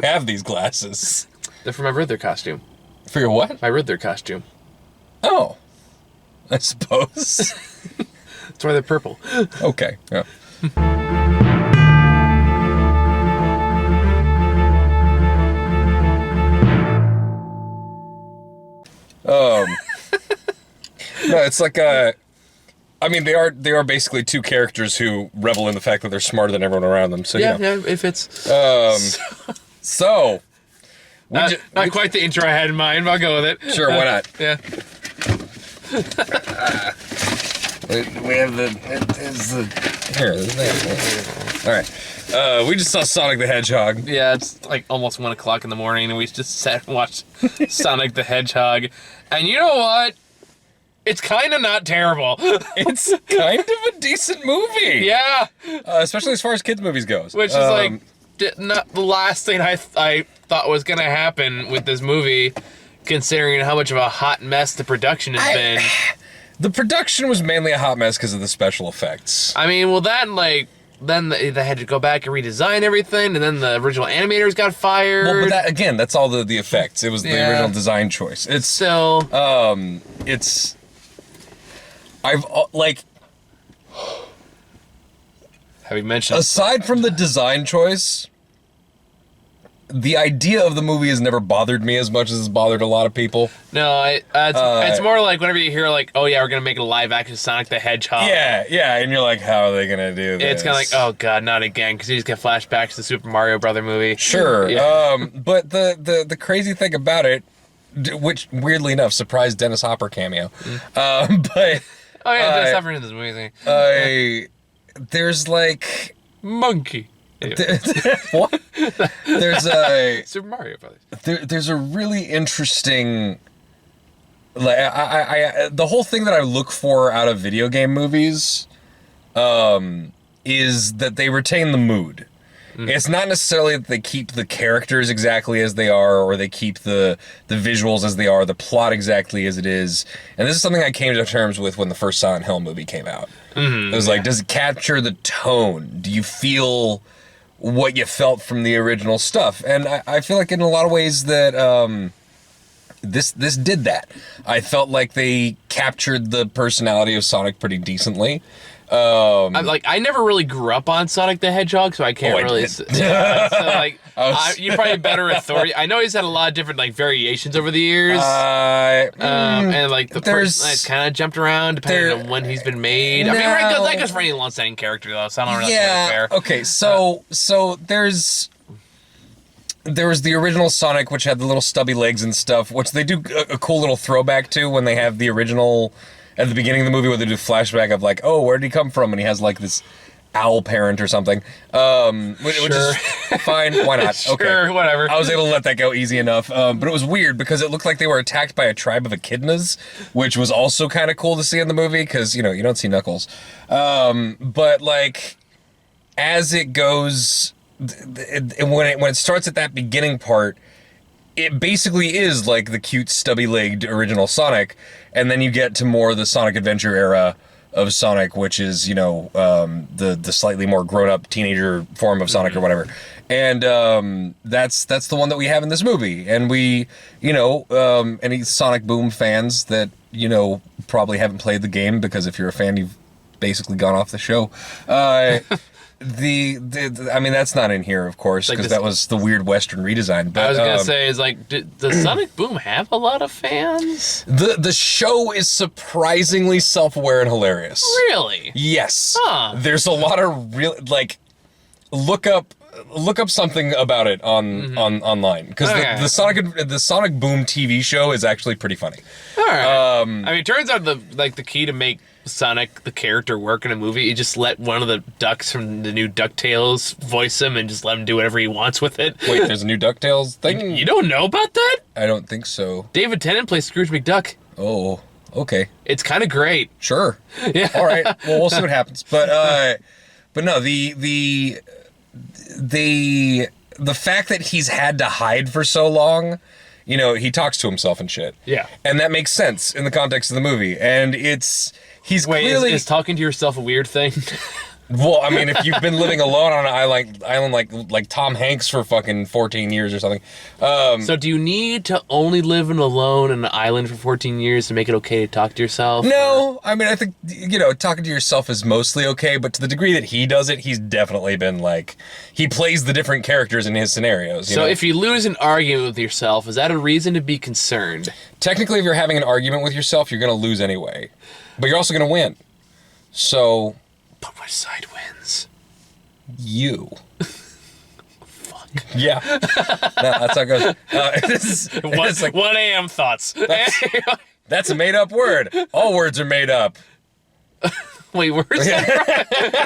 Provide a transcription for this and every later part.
have these glasses? They're for my Riddler costume. For your what? My Riddler costume. Oh, I suppose. That's why they're purple. Okay. Yeah. No, it's like I mean, they are basically two characters who revel in the fact that they're smarter than everyone around them. So Yeah, you know. yeah, if it's... So... not quite the intro I had in mind, but I'll go with it. Sure, why not? Yeah. We have Here. All right. We just saw Sonic the Hedgehog. Yeah, it's like almost 1 o'clock in the morning, and we just sat and watched Sonic the Hedgehog. And you know what? It's kind of not terrible. It's kind of a decent movie. Yeah. Especially as far as kids' movies goes. Which is like not the last thing I thought was going to happen with this movie, considering how much of a hot mess the production has been. The production was mainly a hot mess because of the special effects. I mean, well, that, like... Then they had to go back and redesign everything, and then the original animators got fired. Well, but that, again, that's all the effects. It was the original design choice. It's still... it's... I've, like... Have you mentioned... Aside from the design choice, the idea of the movie has never bothered me as much as it's bothered a lot of people. No, it's more like whenever you hear, like, oh yeah, we're going to make a live-action Sonic the Hedgehog. Yeah, and you're like, how are they going to do this? It's kind of like, oh god, not again, because you just get flashbacks to the Super Mario Brother movie. Sure, yeah. But the crazy thing about it, which weirdly enough surprised Dennis Hopper cameo, but... Oh yeah, Dennis Hopper in this movie. There's like... Monkey. What? There's a Super Mario Brothers. There's a really interesting, like I the whole thing that I look for out of video game movies, is that they retain the mood. It's not necessarily that they keep the characters exactly as they are, or they keep the visuals as they are, the plot exactly as it is. And this is something I came to terms with when the first Silent Hill movie came out. It was like, does it capture the tone? Do you feel what you felt from the original stuff? And I feel like in a lot of ways that this did that. I felt like they captured the personality of Sonic pretty decently. I never really grew up on Sonic the Hedgehog, so I can't really. Yeah, so like, you're probably a better authority. I know he's had a lot of different like variations over the years, and like the it's kind of jumped around depending on when he's been made. I mean, that goes for any long-standing character though, so I don't really fair. Okay, so there was the original Sonic, which had the little stubby legs and stuff, which they do a cool little throwback to when they have the original. At the beginning of the movie where they do flashback of like, oh, where did he come from? And he has like this owl parent or something. Which is fine. Why not? Sure, okay. Whatever. I was able to let that go easy enough. But it was weird because it looked like they were attacked by a tribe of echidnas, which was also kind of cool to see in the movie because, you know, you don't see Knuckles. But like, as it goes, when it starts at that beginning part, it basically is like the cute stubby-legged original Sonic, and then you get to more the Sonic Adventure era of Sonic, which is, you know, the slightly more grown-up teenager form of Sonic or whatever. And that's the one that we have in this movie. And we, you know, any Sonic Boom fans that, you know, probably haven't played the game, because if you're a fan, you've basically gone off the show. I mean, that's not in here, of course, because that was the weird Western redesign. But I was gonna say, is like, does Sonic Boom have a lot of fans? The show is surprisingly self-aware and hilarious. Really? Yes. Huh. There's a lot of real, like, look up something about it on online, because the Sonic Boom TV show is actually pretty funny. All right. I mean, it turns out the key to make Sonic the character work in a movie, you just let one of the ducks from the new DuckTales voice him and just let him do whatever he wants with it. Wait, there's a new DuckTales thing? You don't know about that? I don't think so. David Tennant plays Scrooge McDuck. Oh, okay. It's kind of great. Sure. Yeah. All right. Well, we'll see what happens. But no, the fact that he's had to hide for so long, you know, he talks to himself and shit. Yeah. And that makes sense in the context of the movie. And he's clearly... is talking to yourself a weird thing? Well, I mean, if you've been living alone on an island like Tom Hanks for fucking 14 years or something. So do you need to only live alone on an island for 14 years to make it okay to talk to yourself? No, I mean, I think, talking to yourself is mostly okay, but to the degree that he does it, he's definitely been like, he plays the different characters in his scenarios. So if you lose an argument with yourself, is that a reason to be concerned? Technically, if you're having an argument with yourself, you're going to lose anyway. But you're also going to win. So... But which side wins? You. Fuck. Yeah. No, that's how it goes. 1 a.m. thoughts. That's a made-up word. All words are made up. Wait, where's that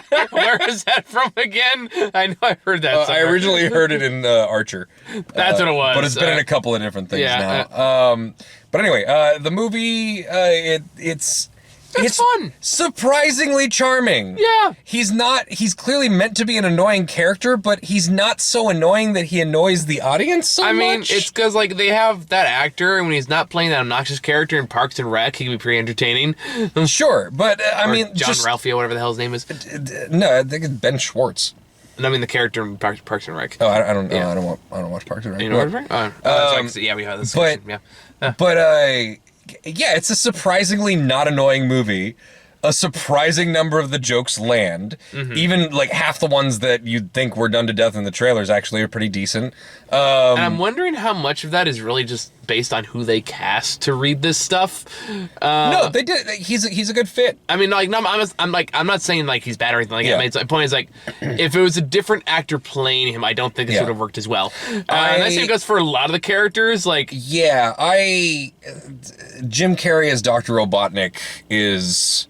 from? Where is that from again? I know I heard that I originally heard it in Archer. That's what it was. But it's been in a couple of different things now. But anyway, the movie, it's fun. Surprisingly charming. Yeah. He's clearly meant to be an annoying character, but he's not so annoying that he annoys the audience so much. I mean, it's because, they have that actor, and when he's not playing that obnoxious character in Parks and Rec, he can be pretty entertaining. Sure, but, I mean... John Ralphio, whatever the hell his name is. No, I think it's Ben Schwartz. No, I mean the character in Parks and Rec. Oh, I don't know. I don't watch Parks and Rec. You know Parks and Rec? Yeah, we have this. But, yeah, it's a surprisingly not annoying movie. A surprising number of the jokes land. Mm-hmm. Even, half the ones that you'd think were done to death in the trailers actually are pretty decent. And I'm wondering how much of that is really just based on who they cast to read this stuff. No, they did. He's a good fit. I mean, no, I'm not saying, he's bad or anything like that. My point is, if it was a different actor playing him, I don't think this would have worked as well. And that same goes for a lot of the characters, Yeah, Jim Carrey as Dr. Robotnik is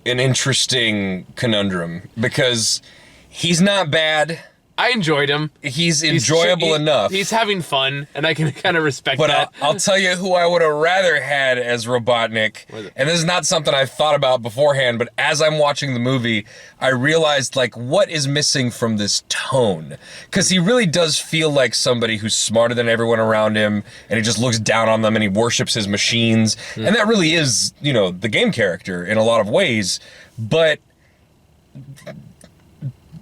an interesting conundrum because he's not bad. I enjoyed him. He's enjoyable enough. He's having fun, and I can kind of respect that. But I'll tell you who I would have rather had as Robotnik, and this is not something I've thought about beforehand, but as I'm watching the movie, I realized, what is missing from this tone? Because he really does feel like somebody who's smarter than everyone around him, and he just looks down on them, and he worships his machines, and that really is, the game character in a lot of ways, but...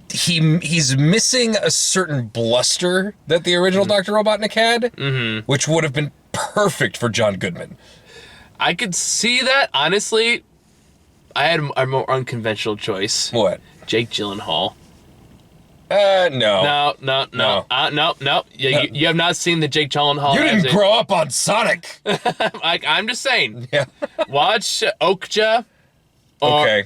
He's missing a certain bluster that the original Dr. Robotnik had, which would have been perfect for John Goodman. I could see that. Honestly, I had a more unconventional choice. What? Jake Gyllenhaal. No. No. You have not seen the Jake Gyllenhaal. You didn't grow up on Sonic. I'm just saying. Yeah. Watch Okja. Okay.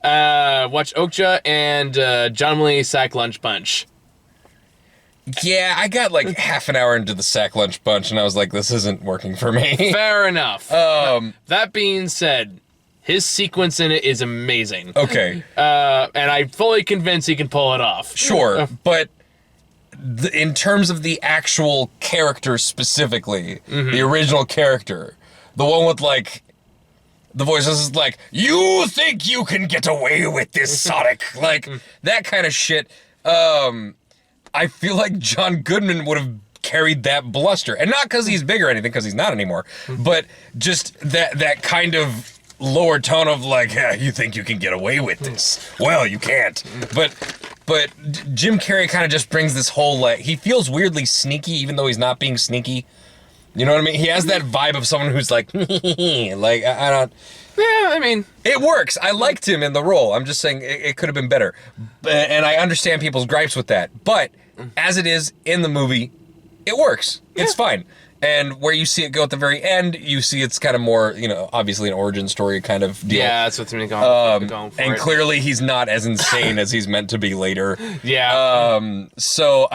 Watch Okja and John Mulaney's Sack Lunch Bunch. Yeah, I got half an hour into the Sack Lunch Bunch, and I was like, this isn't working for me. Fair enough. That being said, his sequence in it is amazing. Okay. And I'm fully convinced he can pull it off. Sure, but in terms of the actual character specifically, the original character, the one with the voices is you think you can get away with this, Sonic? That kind of shit. I feel like John Goodman would have carried that bluster. And not because he's big or anything, because he's not anymore. But just that kind of lower tone of yeah, you think you can get away with this. Well, you can't. But Jim Carrey kind of just brings this whole, he feels weirdly sneaky, even though he's not being sneaky. You know what I mean? He has that vibe of someone who's I don't... Yeah, I mean... It works. I liked him in the role. I'm just saying it could have been better. And I understand people's gripes with that. But, as it is in the movie, it works. Yeah. It's fine. And where you see it go at the very end, you see it's kind of more, obviously an origin story kind of deal. Yeah, that's what's going for and clearly he's not as insane as he's meant to be later. Yeah. So,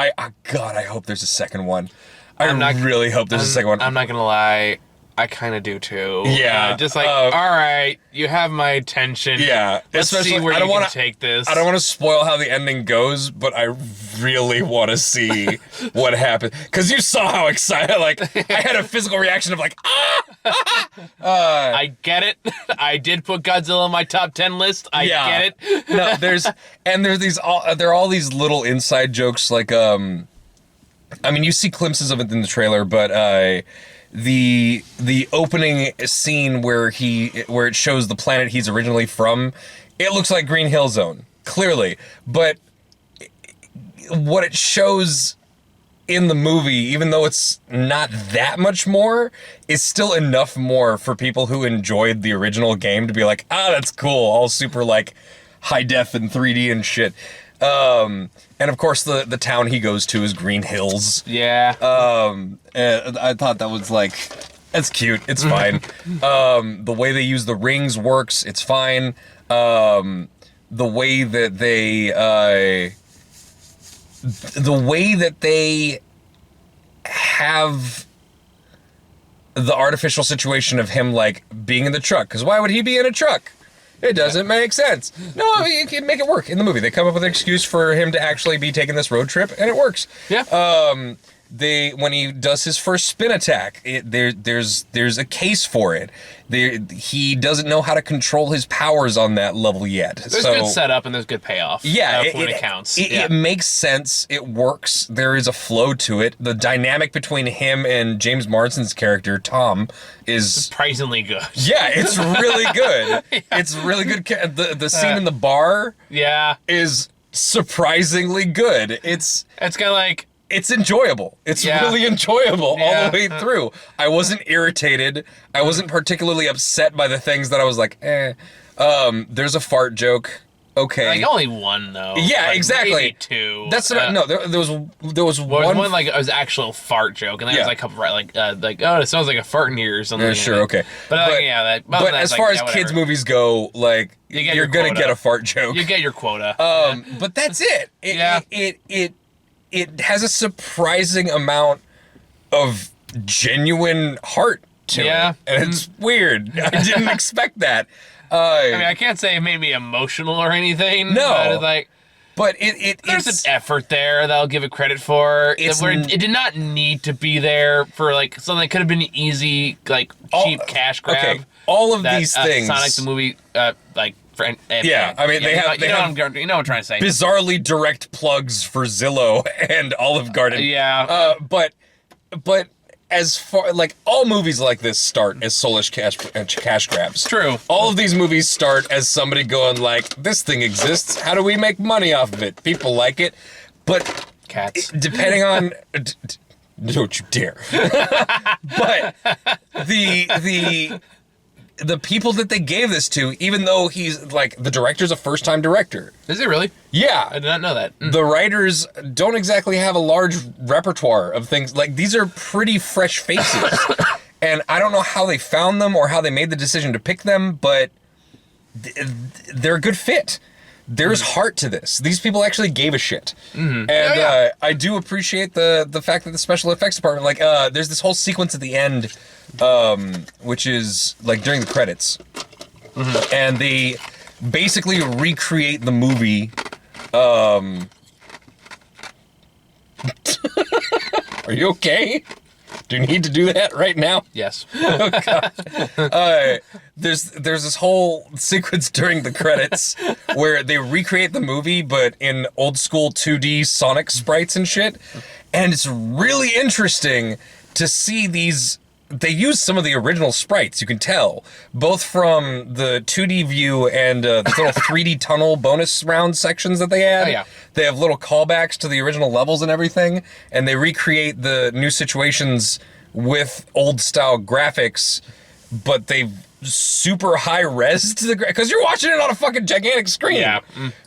God, I hope there's a second one. I really hope there's a second one. I'm not going to lie. I kind of do too. Yeah. Just all right, you have my attention. Yeah. Let's see where you can take this. I don't want to spoil how the ending goes, but I really want to see what happens. Because you saw how excited, I had a physical reaction of I get it. I did put Godzilla on my top 10 list. I get it. No, there are all these little inside jokes, you see glimpses of it in the trailer, but the opening scene where it shows the planet he's originally from, it looks like Green Hill Zone. clearly. But what it shows in the movie, even though it's not that much more, is still enough more for people who enjoyed the original game to be like, that's cool, all super like high def and 3D and shit. And of course the town he goes to is Green Hills. Yeah. And I thought that was like, that's cute. It's fine. The way they use the rings works. It's fine. The way that they have the artificial situation of him like being in the truck. Because why would he be in a truck? It doesn't make sense. No, you can make it work in the movie. They come up with an excuse for him to actually be taking this road trip, and it works. Yeah. When he does his first spin attack, there's a case for it. He doesn't know how to control his powers on that level yet. There's good setup and there's good payoff. Yeah, when it counts. It makes sense. It works. There is a flow to it. The dynamic between him and James Marsden's character Tom is surprisingly good. Yeah, it's really good. Yeah. It's really good. The scene in the bar. Yeah, is surprisingly good. It's kind of like. It's enjoyable. It's really enjoyable all the way through. I wasn't irritated. I wasn't particularly upset by the things that I was like, there's a fart joke. Okay. Like only one though. Yeah, like exactly. Maybe two. There was one like it was actual fart joke, and then there's like a couple like it sounds like a fart in here or something. Yeah, sure, okay. But as far as kids movies go, like you're gonna get a fart joke. You get your quota. But that's it. It has a surprising amount of genuine heart to it. And it's weird. I didn't expect that. I mean, I can't say it made me emotional or anything. No. But there's an effort there that I'll give it credit for. It did not need to be there for like something that could have been easy, like cheap cash grab. Okay. All of these things. Sonic the movie, like. I mean, they have what I'm trying to say. Bizarrely direct plugs for Zillow and Olive Garden. Yeah. But as far like all movies like this start as soulish cash grabs. True. All of these movies start as somebody going like, this thing exists. How do we make money off of it? People like it, but cats. Depending on. Don't you dare. But the people that they gave this to, even though he's like the director's a first-time director. Is it really? Yeah. I did not know that. The writers don't exactly have a large repertoire of things. Like, these are pretty fresh faces. And I don't know how they found them or how they made the decision to pick them, but they're a good fit. There's heart to this. These people actually gave a shit. And I do appreciate the fact that the special effects department, like, there's this whole sequence at the end, which is, like, during the credits. And they basically recreate the movie. Are you okay? Do you need to do that right now? Yes. Oh, God. There's this whole sequence during the credits where they recreate the movie, but in old school 2D Sonic sprites and shit. And it's really interesting to see these. They use some of the original sprites, you can tell, both from the 2D view and the little 3D tunnel bonus round sections that they add. Oh, yeah. They have little callbacks to the original levels and everything, and they recreate the new situations with old style graphics, but they've super high res to the because you're watching it on a fucking gigantic screen. Yeah.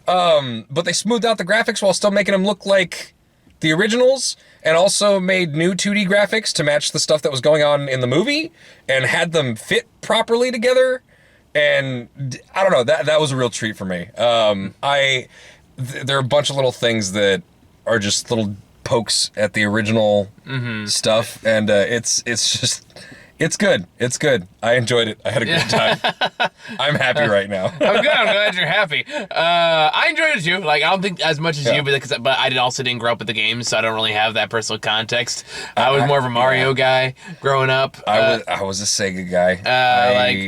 But they smoothed out the graphics while still making them look like the originals, and also made new 2D graphics to match the stuff that was going on in the movie, and had them fit properly together. And I don't know, that was a real treat for me. There are a bunch of little things that are just little pokes at the original stuff, and it's good. It's good. I enjoyed it. I had a good time. I'm happy right now. I'm glad you're happy. I enjoyed it too. Like, I don't think as much as you, but I also didn't grow up with the games, so I don't really have that personal context. I was more of a Mario guy growing up. I was a Sega guy.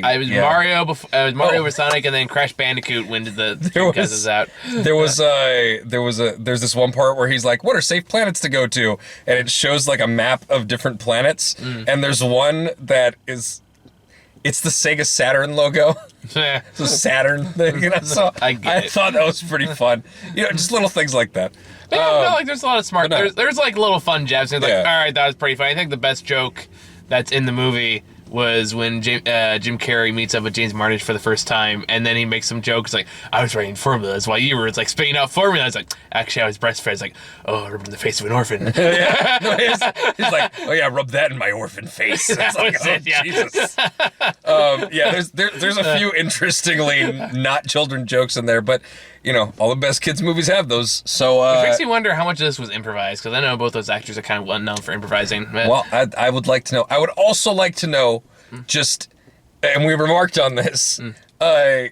I was Mario before. I was Mario over Sonic, and then Crash Bandicoot when the cousins out. There's this one part where he's like, "What are safe planets to go to?" And it shows like a map of different planets, and there's one that is. It's the Sega Saturn logo. It's a Saturn thing. So I thought that was pretty fun. Just little things like that. But yeah, there's a lot of smart. There's like little fun jabs. It's like, all right, that was pretty funny. I think the best joke that's in the movie was when Jim Carrey meets up with James Martish for the first time, and then he makes some jokes like, I was writing formulas while you were spitting out formulas. Like, actually, I was breastfed. It's like, oh, I rubbed in the face of an orphan. He's like, oh yeah, rub that in my orphan face. It's like, oh, Jesus. There's a few interestingly not children jokes in there, but all the best kids movies have those. So it makes me wonder how much of this was improvised, because I know both those actors are kind of well known for improvising. But... Well, I would like to know. I would also like to know, and we remarked on this, a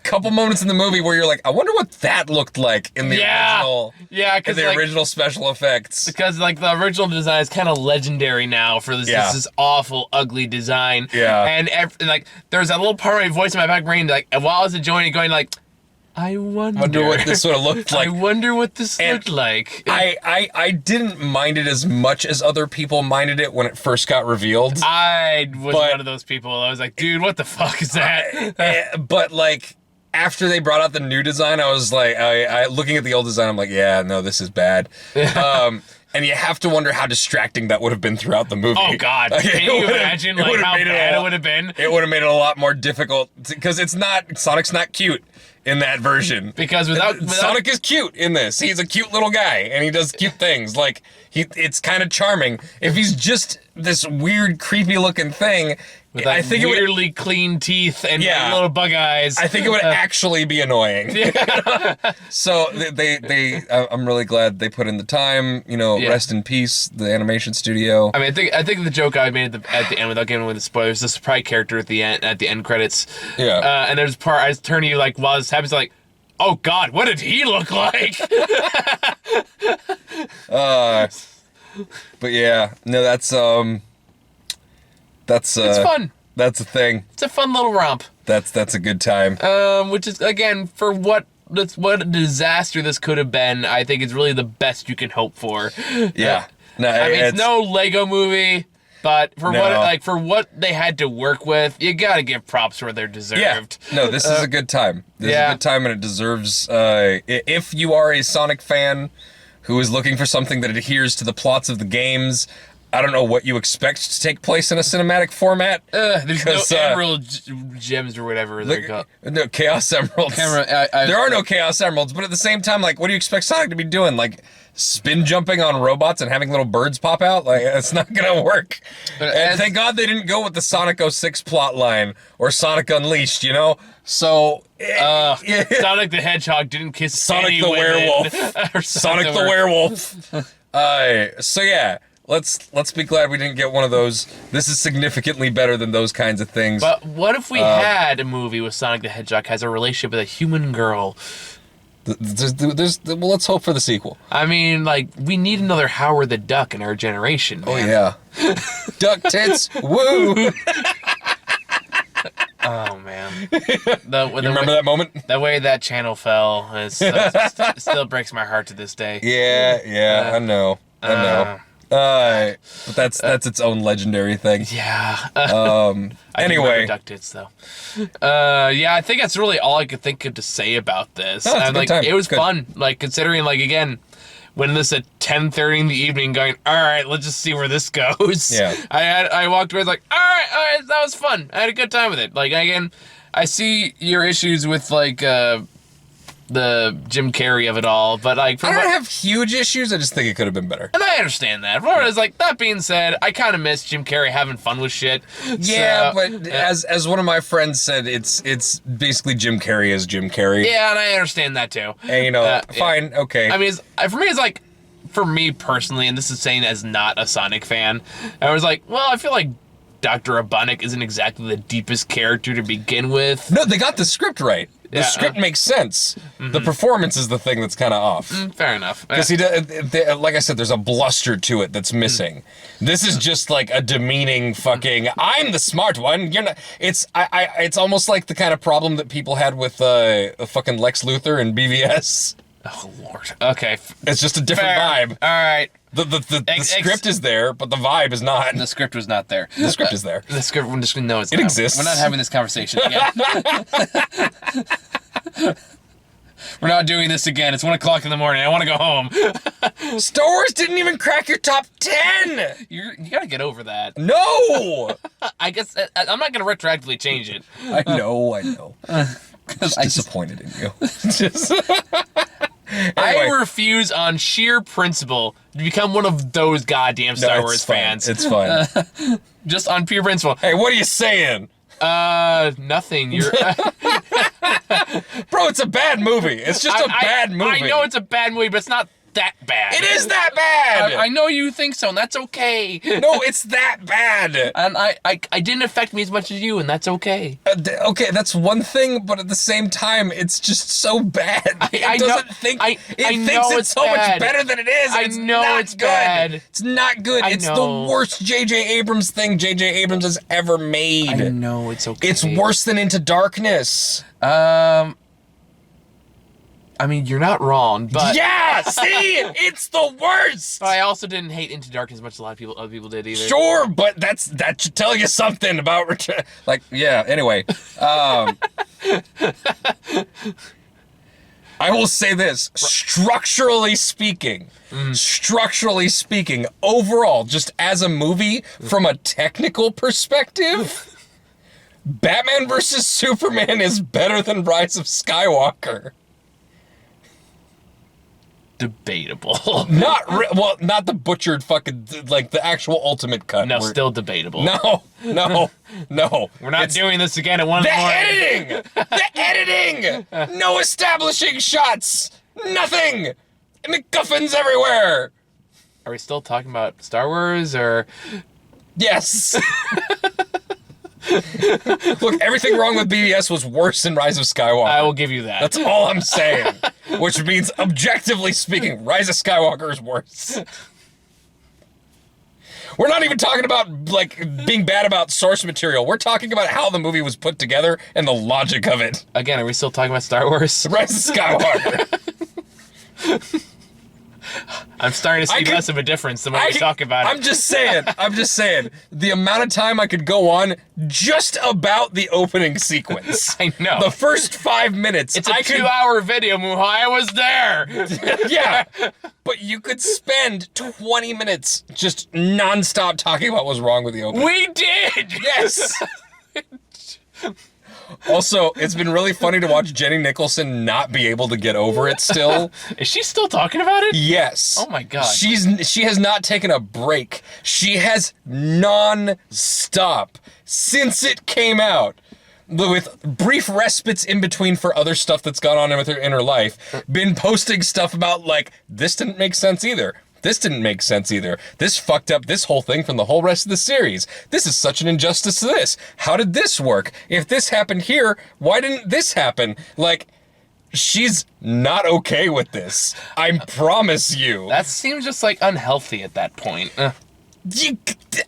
couple moments in the movie where you're like, I wonder what that looked like in the original. Yeah, because the original special effects. Because the original design is kind of legendary now for this awful, ugly design. Yeah, and there's that little part of my voice in my back brain, while I was enjoying it, going I wonder what this would have looked like. I wonder what this looked like. I didn't mind it as much as other people minded it when it first got revealed. I was one of those people. I was like, dude, what the fuck is that? But after they brought out the new design, I was like, looking at the old design, I'm like, yeah, no, this is bad. And you have to wonder how distracting that would have been throughout the movie. Oh, God. Can you imagine how bad it would have been? It would have made it a lot more difficult, because Sonic's not cute in that version. Because without Sonic is cute in this. He's a cute little guy, and he does cute things. It's kind of charming. If he's just this weird, creepy-looking thing, I think weirdly clean teeth and little bug eyes. I think it would actually be annoying. So I'm really glad they put in the time. Rest in peace, the animation studio. I mean, I think the joke I made at the end, without giving away the spoilers, the surprise character at the end credits. Yeah. And there's a part I was turning to you while this happens, oh God, what did he look like? But yeah, no, that's it's fun. That's a thing. It's a fun little romp. That's a good time. Which is, again, for what a disaster this could have been, I think it's really the best you can hope for. Yeah. No, it's no Lego movie, but for what they had to work with, you gotta give props where they're deserved. Yeah. No, this is a good time. This is a good time, and it deserves. If you are a Sonic fan who is looking for something that adheres to the plots of the games, I don't know what you expect to take place in a cinematic format. There's no emerald gems or whatever they're called. No, Chaos Emeralds. There are no Chaos Emeralds, but at the same time, what do you expect Sonic to be doing? Spin jumping on robots and having little birds pop out? It's not gonna work. And thank God they didn't go with the Sonic 06 plot line or Sonic Unleashed, So Sonic the Hedgehog didn't kiss Sonic the werewolf. Sonic the werewolf. So yeah. Let's be glad we didn't get one of those. This is significantly better than those kinds of things. But what if we had a movie with Sonic the Hedgehog has a relationship with a human girl? Well, let's hope for the sequel. I mean, we need another Howard the Duck in our generation, man. Oh, yeah. Duck tits, woo! Oh, man. You remember that moment? The way that channel fell, it still breaks my heart to this day. Yeah, I know. But that's its own legendary thing. Yeah. Anyway, duck tits though. I think that's really all I could think of to say about this. And it was fun. Considering again, when this at 10:30 in the evening, going, all right, let's just see where this goes. Yeah. I walked away all right, that was fun. I had a good time with it. Again, I see your issues with the Jim Carrey of it all, but I don't have huge issues. I just think it could have been better. And I understand that. Whereas, that being said, I kind of miss Jim Carrey having fun with shit. Yeah, but as one of my friends said, it's basically Jim Carrey as Jim Carrey. Yeah, and I understand that too. And fine, okay. I mean, for me personally, and this is saying as not a Sonic fan, I was I feel like Dr. Robotnik isn't exactly the deepest character to begin with. No, they got the script right. The script makes sense. Mm-hmm. The performance is the thing that's kind of off. Fair enough. Because like I said, there's a bluster to it that's missing. This is just a demeaning fucking, I'm the smart one, you're not. It's almost like the kind of problem that people had with fucking Lex Luthor and BVS. Oh, Lord. Okay. It's just a different vibe. All right. The script is there, but the vibe is not. The script was not there. The script is there. The script, we're just going to know it exists. We're not having this conversation again. We're not doing this again. It's 1 o'clock in the morning. I want to go home. Star Wars didn't even crack your top 10. You got to get over that. No. I guess I'm not going to retroactively change it. I know. Just disappointed in you. Anyway. I refuse on sheer principle to become one of those goddamn Star Wars fans. It's fine. Just on pure principle. Hey, what are you saying? Nothing. You're Bro, it's a bad movie. It's just a bad movie. I know it's a bad movie, but it's not that bad. It is that bad. I know you think so, and that's okay. No, it's that bad. And I didn't affect me as much as you, and that's okay. Okay, that's one thing, but at the same time, it's just so bad. It doesn't think it thinks it's so much better than it is. I know it's bad. It's not good. It's the worst J.J. Abrams thing J.J. Abrams has ever made. I know it's okay. It's worse than Into Darkness. I mean, you're not wrong, but yeah, see, it's the worst. But I also didn't hate Into Darkness as much as a lot of other people did either. Sure, but that should tell you something about Anyway, I will say this: structurally speaking, overall, just as a movie, from a technical perspective, Batman vs Superman is better than Rise of Skywalker. Debatable. Not the butchered fucking, the actual ultimate cut. No, still debatable. No. We're not doing this again at 1 in the morning. The editing! No establishing shots! Nothing! MacGuffins everywhere! Are we still talking about Star Wars, or? Yes! Look, everything wrong with BVS was worse than Rise of Skywalker. I will give you that. That's all I'm saying. Which means, objectively speaking, Rise of Skywalker is worse. We're not even talking about, being bad about source material. We're talking about how the movie was put together and the logic of it. Again, are we still talking about Star Wars? Rise of Skywalker. I'm starting to see less of a difference the more we talk about it. I'm just saying, the amount of time I could go on just about the opening sequence. I know. The first 5 minutes. It's a 2-hour video, Muhai. I was there. Yeah. But you could spend 20 minutes just nonstop talking about what's wrong with the opening. We did! Yes! Also, it's been really funny to watch Jenny Nicholson not be able to get over it still. Is she still talking about it? Yes. Oh my god. She has not taken a break. She has non-stop since it came out, with brief respites in between for other stuff that's gone on in her life, been posting stuff about, this didn't make sense either. This didn't make sense either. This fucked up this whole thing from the whole rest of the series. This is such an injustice to this. How did this work? If this happened here, why didn't this happen? She's not okay with this. I promise you. That seems just, unhealthy at that point.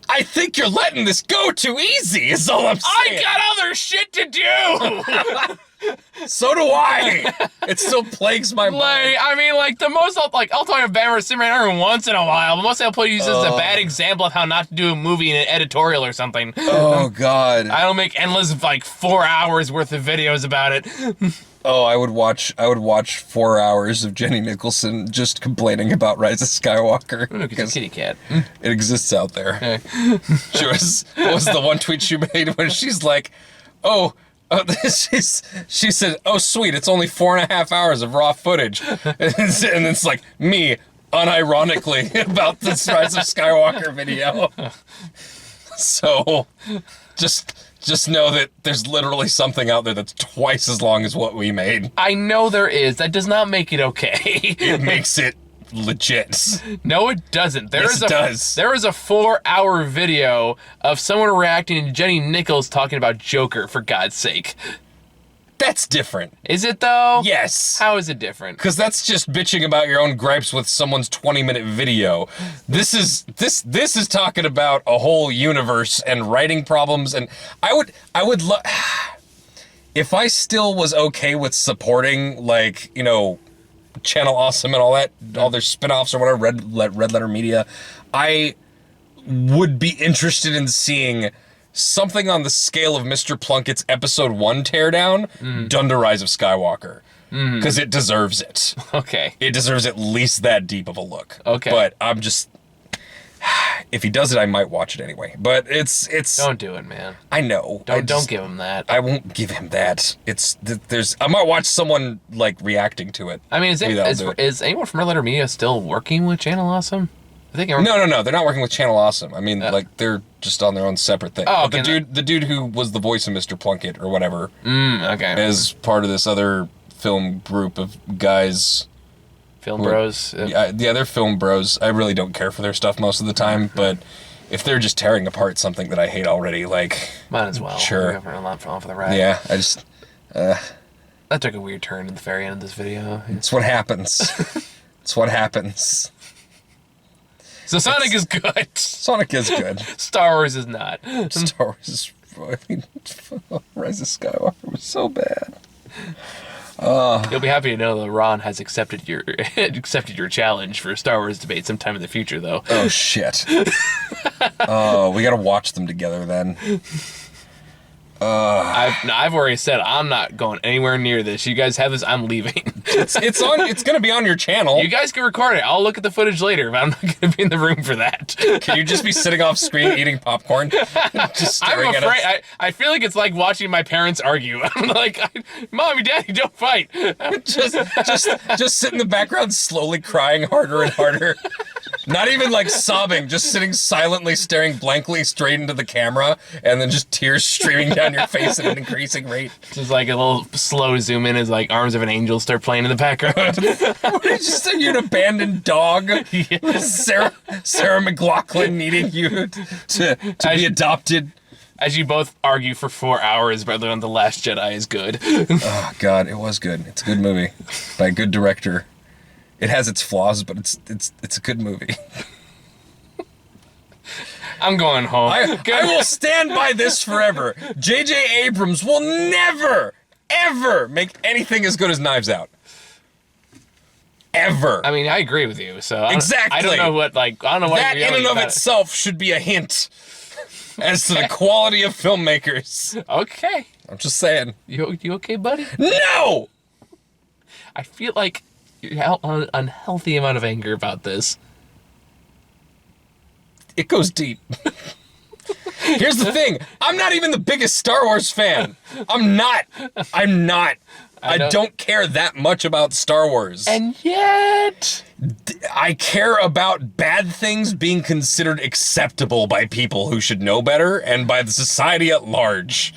I think you're letting this go too easy, is all I'm saying. I got other shit to do! So do I. It still plagues my mind. The most I'll talk about Batman vs Superman every once in a while, but mostly I'll put use this as a bad example of how not to do a movie in an editorial or something. Oh god. I don't make endless 4 hours worth of videos about it. Oh, I would watch 4 hours of Jenny Nicholson just complaining about Rise of Skywalker. Look, it's a kitty cat. It exists out there. Hey. What was the one tweet she made when she's like, she said, "Oh sweet, it's only 4.5 hours of raw footage," and it's like me, unironically, about this Rise of Skywalker video. So, just know that there's literally something out there that's twice as long as what we made. I know there is. That does not make it okay. It makes it legit. No, it doesn't. There is a 4-hour video of someone reacting to Jenny Nichols talking about Joker, for God's sake. That's different. Is it though? Yes. How is it different? Because that's just bitching about your own gripes with someone's 20-minute video. This is talking about a whole universe and writing problems, and I would love if I still was okay with supporting Channel Awesome and all that, all their spin-offs or whatever, Red Letter Media, I would be interested in seeing something on the scale of Mr. Plunkett's episode 1 teardown done to Rise of Skywalker. Because it deserves it. Okay. It deserves at least that deep of a look. Okay. But I'm just... If he does it, I might watch it anyway. But it's... Don't do it, man. I know. Don't give him that. I won't give him that. I might watch someone, like, reacting to it. I mean, is anyone from Red Letter Media still working with Channel Awesome? I think No. They're not working with Channel Awesome. I mean, like, they're just on their own separate thing. Oh, but the dude who was the voice of Mr. Plunkett or whatever okay. is part of this other film group of guys. Film bros. Yeah, they're film bros. I really don't care for their stuff most of the time, but if they're just tearing apart something that I hate already, like... Might as well. Sure. We're on for the ride. Yeah, I just... That took a weird turn at the very end of this video. It's what happens. It's what happens. So Sonic is good. Sonic is good. Star Wars is not. Star Wars is... I mean, Rise of Skywalker was so bad. You'll be happy to know that Ron has accepted your challenge for a Star Wars debate sometime in the future, though. Oh, shit. Oh, we gotta watch them together, then. I've already said I'm not going anywhere near this. You guys have this, I'm leaving. It's gonna be on your channel. You guys can record it. I'll look at the footage later, but I'm not gonna be in the room for that. Can you just be sitting off screen eting popcorn? Just staring I'm afraid. at us? I feel like it's like watching my parents argue. I'm like, Mommy, Daddy, don't fight. just sit in the background, slowly crying harder and harder. Not even like sobbing, just sitting silently, staring blankly straight into the camera, and then just tears streaming down your face at an increasing rate. Just like a little slow zoom in as like Arms of an Angel start playing in the background. Just you're an abandoned dog. Yeah. Sarah McLachlan needing you to be adopted. As you both argue for 4 hours whether or not The Last Jedi is good. Oh God, it was good. It's a good movie by a good director. It has its flaws, but it's a good movie. I'm going home. I will stand by this forever. J.J. Abrams will never, ever make anything as good as Knives Out. Ever. I mean, I agree with you. So exactly. I don't know what that in and of itself should be a hint as to the quality of filmmakers. Okay. I'm just saying. You okay, buddy? No. I feel like you have an unhealthy amount of anger about this. It goes deep. Here's the thing. I'm not even the biggest Star Wars fan. I'm not. I don't care that much about Star Wars. And yet... I care about bad things being considered acceptable by people who should know better and by the society at large.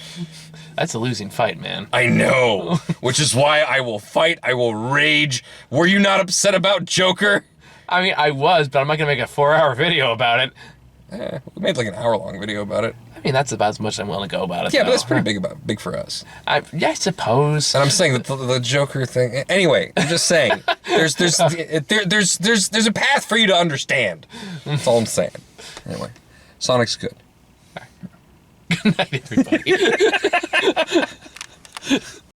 That's a losing fight, man. I know, which is why I will fight, I will rage. Were you not upset about Joker? I mean, I was, but I'm not going to make a 4-hour video about it. We made like an hour-long video about it. I mean, that's about as much as I'm willing to go about it. Yeah, though. but that's pretty big for us. Yeah, I suppose. And I'm saying that the Joker thing. Anyway, I'm just saying there's a path for you to understand. That's all I'm saying. Anyway, Sonic's good. Good night, everybody.